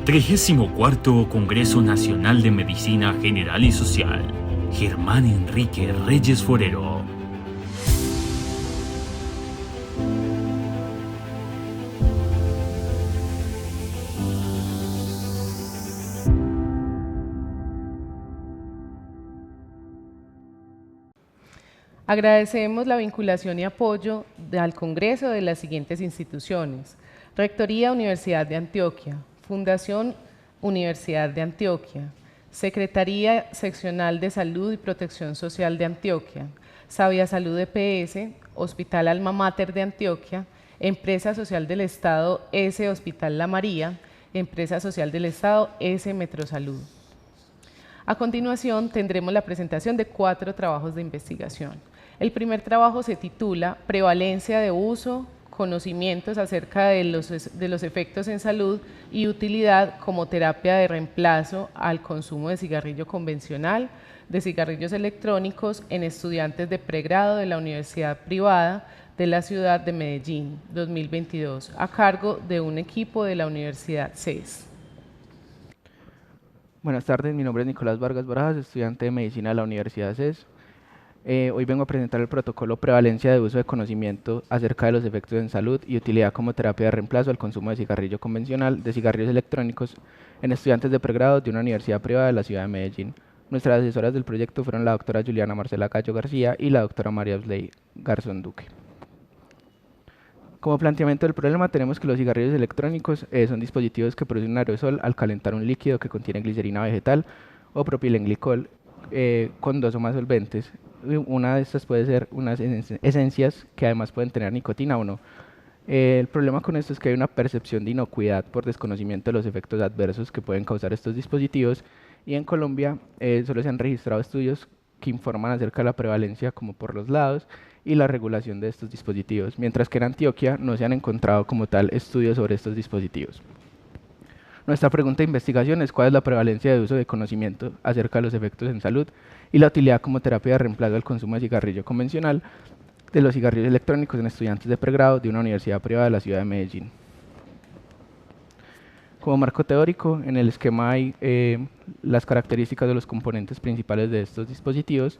34º Congreso Nacional de Medicina General y Social. Germán Enrique Reyes Forero. Agradecemos la vinculación y apoyo al Congreso de las siguientes instituciones: Rectoría Universidad de Antioquia, Fundación Universidad de Antioquia, Secretaría Seccional de Salud y Protección Social de Antioquia, Sabia Salud EPS, Hospital Alma Mater de Antioquia, Empresa Social del Estado S. Hospital La María, Empresa Social del Estado S. Metrosalud. A continuación tendremos la presentación de 4 trabajos de investigación. El primer trabajo se titula Prevalencia de uso, conocimientos acerca de los efectos en salud y utilidad como terapia de reemplazo al consumo de cigarrillo convencional, de cigarrillos electrónicos en estudiantes de pregrado de la Universidad Privada de la Ciudad de Medellín, 2022, a cargo de un equipo de la Universidad CES. Buenas tardes, mi nombre es Nicolás Vargas Barajas, estudiante de Medicina de la Universidad CES. Hoy vengo a presentar el protocolo Prevalencia de uso de conocimiento acerca de los efectos en salud y utilidad como terapia de reemplazo al consumo de cigarrillo convencional, de cigarrillos electrónicos en estudiantes de pregrado de una universidad privada de la ciudad de Medellín. Nuestras asesoras del proyecto fueron la doctora Juliana Marcela Cayo García y la doctora María Ausley Garzón Duque. Como planteamiento del problema tenemos que los cigarrillos electrónicos son dispositivos que producen un aerosol al calentar un líquido que contiene glicerina vegetal o propilenglicol con 2 o más solventes. Una de estas puede ser unas esencias que además pueden tener nicotina o no. El problema con esto es que hay una percepción de inocuidad por desconocimiento de los efectos adversos que pueden causar estos dispositivos, y en Colombia solo se han registrado estudios que informan acerca de la prevalencia como por los lados y la regulación de estos dispositivos, mientras que en Antioquia no se han encontrado como tal estudios sobre estos dispositivos. Nuestra pregunta de investigación es cuál es la prevalencia de uso de conocimiento acerca de los efectos en salud y la utilidad como terapia de reemplazo al consumo de cigarrillo convencional de los cigarrillos electrónicos en estudiantes de pregrado de una universidad privada de la ciudad de Medellín. Como marco teórico, en el esquema hay las características de los componentes principales de estos dispositivos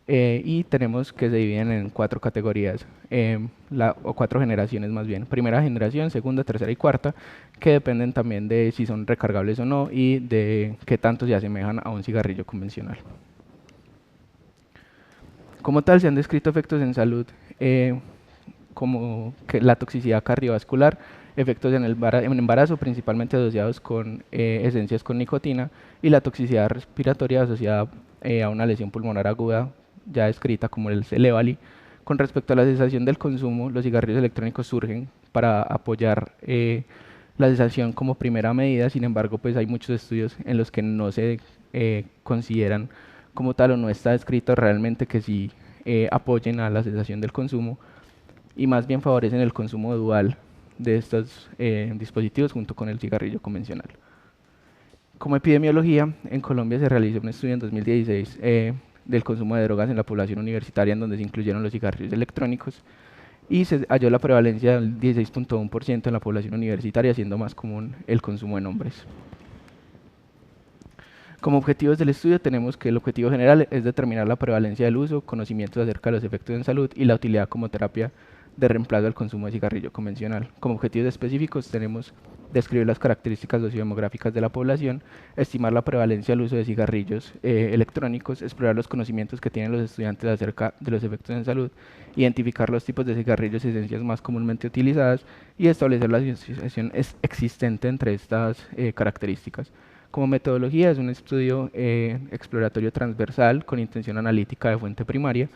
y tenemos que se dividen en 4 categorías, o 4 generaciones más bien. Primera generación, segunda, tercera y cuarta, que dependen también de si son recargables o no y de qué tanto se asemejan a un cigarrillo convencional. Como tal, se han descrito efectos en salud como que la toxicidad cardiovascular, efectos en embarazo principalmente asociados con esencias con nicotina, y la toxicidad respiratoria asociada a una lesión pulmonar aguda ya descrita como el CELEVALI. Con respecto a la cesación del consumo, los cigarrillos electrónicos surgen para apoyar la cesación como primera medida. Sin embargo, pues hay muchos estudios en los que no se consideran como tal o no está descrito realmente que sí apoyen a la cesación del consumo, y más bien favorecen el consumo dual de estos dispositivos junto con el cigarrillo convencional. Como epidemiología, en Colombia se realizó un estudio en 2016 del consumo de drogas en la población universitaria, en donde se incluyeron los cigarrillos electrónicos, y se halló la prevalencia del 16.1% en la población universitaria, siendo más común el consumo en hombres. Como objetivos del estudio tenemos que el objetivo general es determinar la prevalencia del uso, conocimientos acerca de los efectos en salud y la utilidad como terapia de reemplazo al consumo de cigarrillo convencional. Como objetivos específicos tenemos describir las características sociodemográficas de la población, estimar la prevalencia del uso de cigarrillos electrónicos, explorar los conocimientos que tienen los estudiantes acerca de los efectos en salud, identificar los tipos de cigarrillos y esencias más comúnmente utilizadas y establecer la asociación existente entre estas características. Como metodología es un estudio exploratorio transversal con intención analítica de fuente primaria.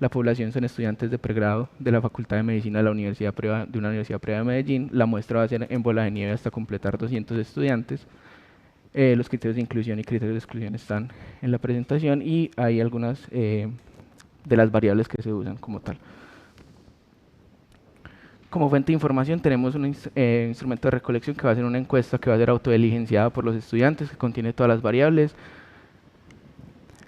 La población son estudiantes de pregrado de la Facultad de Medicina de una universidad privada de Medellín. La muestra va a ser en bola de nieve hasta completar 200 estudiantes. Los criterios de inclusión y criterios de exclusión están en la presentación, y hay algunas de las variables que se usan como tal. Como fuente de información tenemos un instrumento de recolección que va a ser una encuesta que va a ser autodiligenciada por los estudiantes, que contiene todas las variables.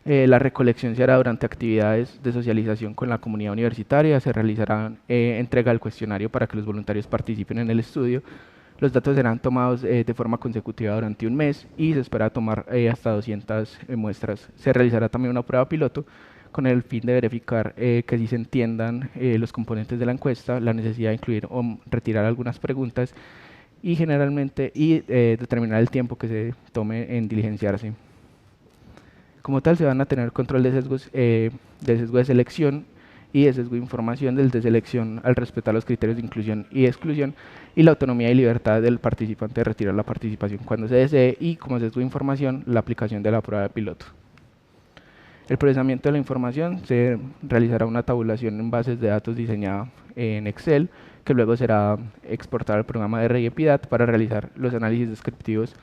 La recolección se hará durante actividades de socialización con la comunidad universitaria. Se realizará entrega del cuestionario para que los voluntarios participen en el estudio. Los datos serán tomados de forma consecutiva durante un mes y se espera tomar hasta 200 muestras. Se realizará también una prueba piloto con el fin de verificar que sí se entiendan los componentes de la encuesta, la necesidad de incluir o retirar algunas preguntas y determinar el tiempo que se tome en diligenciarse. Como tal, se van a tener control de sesgo de selección y de sesgo de información del de selección al respetar los criterios de inclusión y exclusión y la autonomía y libertad del participante de retirar la participación cuando se desee y como sesgo de información la aplicación de la prueba de piloto. El procesamiento de la información se realizará una tabulación en bases de datos diseñada en Excel que luego será exportada al programa de RI-EPIDAT para realizar los análisis descriptivos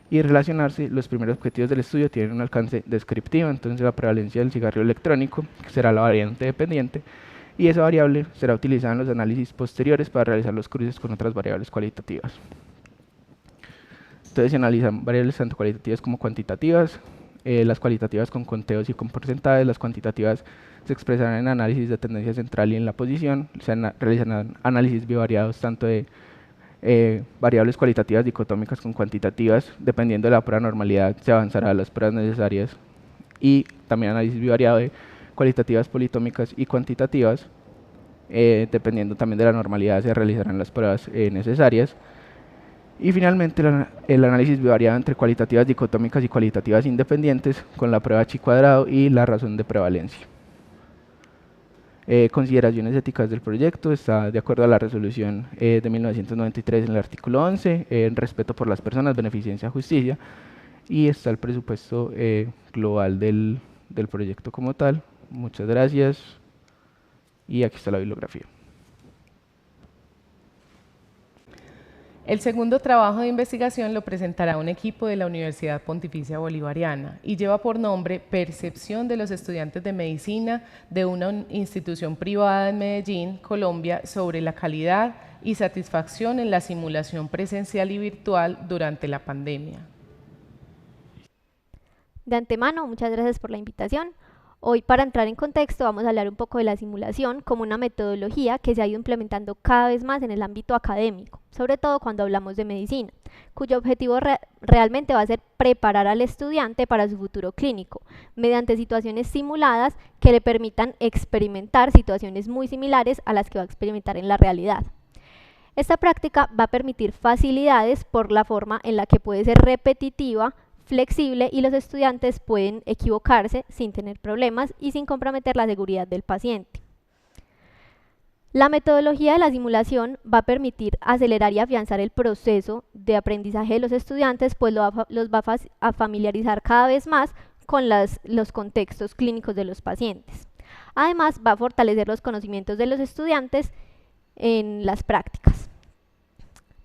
y relacionarse. Los primeros objetivos del estudio tienen un alcance descriptivo, entonces la prevalencia del cigarrillo electrónico, que será la variante dependiente, y esa variable será utilizada en los análisis posteriores para realizar los cruces con otras variables cualitativas. Entonces se analizan variables tanto cualitativas como cuantitativas, las cualitativas con conteos y con porcentajes, las cuantitativas se expresarán en análisis de tendencia central y en la posición, se realizarán análisis bivariados tanto de variables cualitativas dicotómicas con cuantitativas, dependiendo de la prueba de normalidad se avanzará a las pruebas necesarias y también análisis bivariado de cualitativas politómicas y cuantitativas, dependiendo también de la normalidad se realizarán las pruebas necesarias. Y finalmente el análisis bivariado entre cualitativas dicotómicas y cualitativas independientes con la prueba chi cuadrado y la razón de prevalencia. Consideraciones éticas del proyecto, está de acuerdo a la resolución de 1993 en el artículo 11, respeto por las personas, beneficencia, justicia, y está el presupuesto global del proyecto como tal. Muchas gracias, y aquí está la bibliografía. El segundo trabajo de investigación lo presentará un equipo de la Universidad Pontificia Bolivariana y lleva por nombre Percepción de los estudiantes de medicina de una institución privada en Medellín, Colombia, sobre la calidad y satisfacción en la simulación presencial y virtual durante la pandemia. De antemano, muchas gracias por la invitación. Hoy, para entrar en contexto, vamos a hablar un poco de la simulación como una metodología que se ha ido implementando cada vez más en el ámbito académico, sobre todo cuando hablamos de medicina, cuyo objetivo realmente va a ser preparar al estudiante para su futuro clínico, mediante situaciones simuladas que le permitan experimentar situaciones muy similares a las que va a experimentar en la realidad. Esta práctica va a permitir facilidades por la forma en la que puede ser repetitiva, flexible y los estudiantes pueden equivocarse sin tener problemas y sin comprometer la seguridad del paciente. La metodología de la simulación va a permitir acelerar y afianzar el proceso de aprendizaje de los estudiantes, pues los va a familiarizar cada vez más con los contextos clínicos de los pacientes. Además, va a fortalecer los conocimientos de los estudiantes en las prácticas.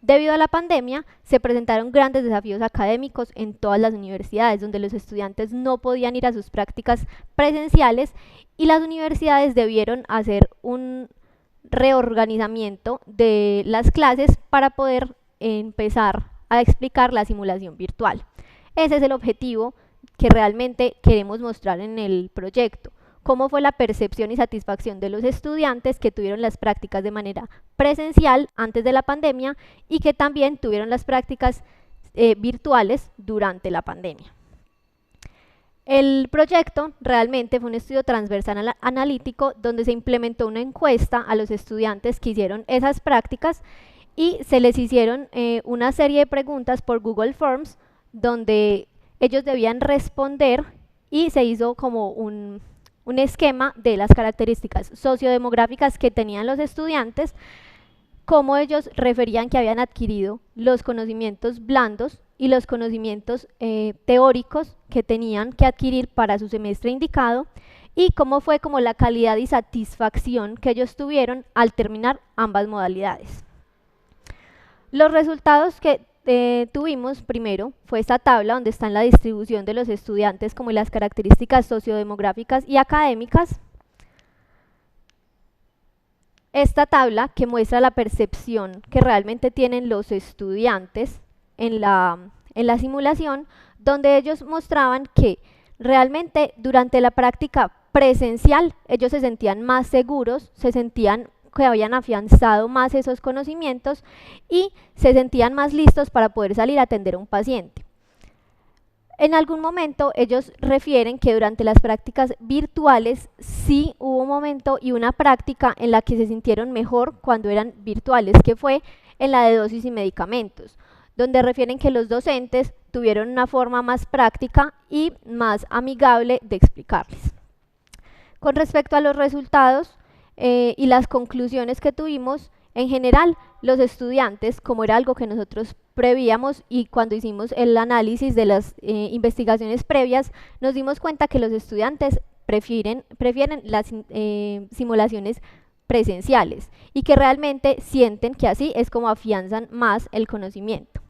Debido a la pandemia, se presentaron grandes desafíos académicos en todas las universidades, donde los estudiantes no podían ir a sus prácticas presenciales y las universidades debieron hacer un reorganizamiento de las clases para poder empezar a explicar la simulación virtual. Ese es el objetivo que realmente queremos mostrar en el proyecto. Cómo fue la percepción y satisfacción de los estudiantes que tuvieron las prácticas de manera presencial antes de la pandemia y que también tuvieron las prácticas virtuales durante la pandemia. El proyecto realmente fue un estudio transversal analítico donde se implementó una encuesta a los estudiantes que hicieron esas prácticas y se les hicieron una serie de preguntas por Google Forms donde ellos debían responder y se hizo como un esquema de las características sociodemográficas que tenían los estudiantes, cómo ellos referían que habían adquirido los conocimientos blandos y los conocimientos teóricos que tenían que adquirir para su semestre indicado y cómo fue como la calidad y satisfacción que ellos tuvieron al terminar ambas modalidades. Los resultados que tuvimos primero fue esta tabla donde están la distribución de los estudiantes como las características sociodemográficas y académicas. Esta tabla que muestra la percepción que realmente tienen los estudiantes en la simulación, donde ellos mostraban que realmente durante la práctica presencial ellos se sentían más seguros, se sentían que habían afianzado más esos conocimientos y se sentían más listos para poder salir a atender a un paciente. En algún momento ellos refieren que durante las prácticas virtuales sí hubo un momento y una práctica en la que se sintieron mejor cuando eran virtuales, que fue en la de dosis y medicamentos, donde refieren que los docentes tuvieron una forma más práctica y más amigable de explicarles. Con respecto a los resultados y las conclusiones que tuvimos, en general, los estudiantes, como era algo que nosotros prevíamos y cuando hicimos el análisis de las investigaciones previas, nos dimos cuenta que los estudiantes prefieren las simulaciones presenciales y que realmente sienten que así es como afianzan más el conocimiento.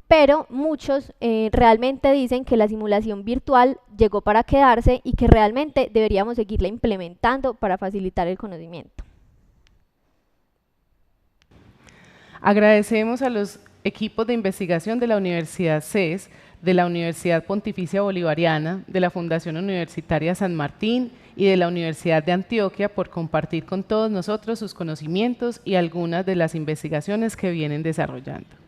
Pero muchos realmente dicen que la simulación virtual llegó para quedarse y que realmente deberíamos seguirla implementando para facilitar el conocimiento. Agradecemos a los equipos de investigación de la Universidad CES, de la Universidad Pontificia Bolivariana, de la Fundación Universitaria San Martín y de la Universidad de Antioquia por compartir con todos nosotros sus conocimientos y algunas de las investigaciones que vienen desarrollando.